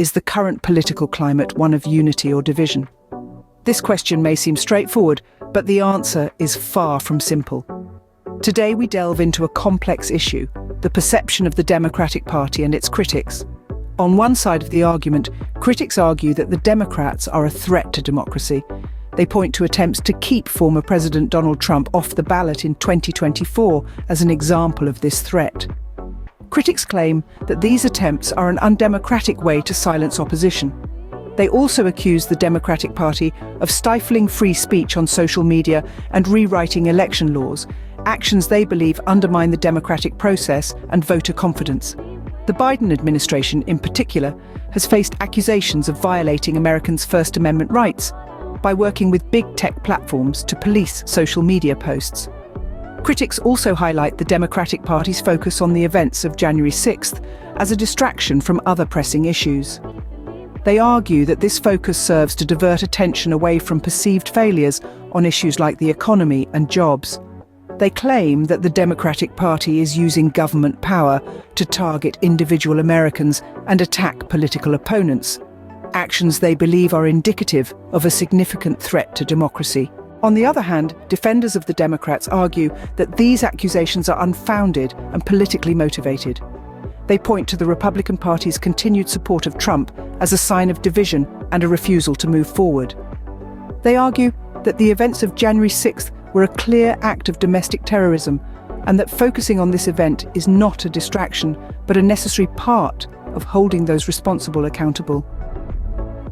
Is the current political climate one of unity or division? This question may seem straightforward, but the answer is far from simple. Today we delve into a complex issue, the perception of the Democratic Party and its critics. On one side of the argument, critics argue that the Democrats are a threat to democracy. They point to attempts to keep former President Donald Trump off the ballot in 2024 as an example of this threat. Critics claim that these attempts are an undemocratic way to silence opposition. They also accuse the Democratic Party of stifling free speech on social media and rewriting election laws, actions they believe undermine the democratic process and voter confidence. The Biden administration, in particular, has faced accusations of violating Americans' First Amendment rights by working with big tech platforms to police social media posts. Critics also highlight the Democratic Party's focus on the events of January 6th as a distraction from other pressing issues. They argue that this focus serves to divert attention away from perceived failures on issues like the economy and jobs. They claim that the Democratic Party is using government power to target individual Americans and attack political opponents, actions they believe are indicative of a significant threat to democracy. On the other hand, defenders of the Democrats argue that these accusations are unfounded and politically motivated. They point to the Republican Party's continued support of Trump as a sign of division and a refusal to move forward. They argue that the events of January 6th were a clear act of domestic terrorism and that focusing on this event is not a distraction, but a necessary part of holding those responsible accountable.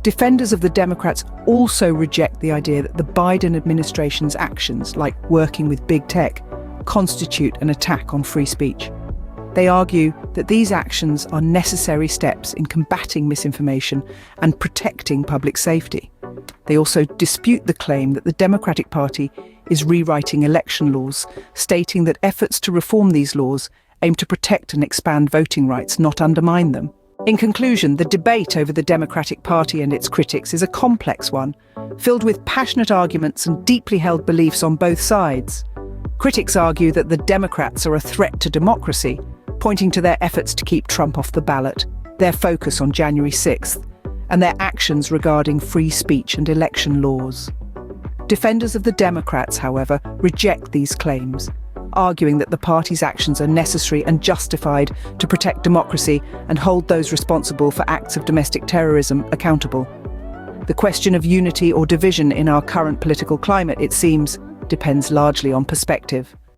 Defenders of the Democrats also reject the idea that the Biden administration's actions, like working with big tech, constitute an attack on free speech. They argue that these actions are necessary steps in combating misinformation and protecting public safety. They also dispute the claim that the Democratic Party is rewriting election laws, stating that efforts to reform these laws aim to protect and expand voting rights, not undermine them. In conclusion, the debate over the Democratic Party and its critics is a complex one, filled with passionate arguments and deeply held beliefs on both sides. Critics argue that the Democrats are a threat to democracy, pointing to their efforts to keep Trump off the ballot, their focus on January 6th, and their actions regarding free speech and election laws. Defenders of the Democrats, however, reject these claims, arguing that the party's actions are necessary and justified to protect democracy and hold those responsible for acts of domestic terrorism accountable. The question of unity or division in our current political climate, it seems, depends largely on perspective.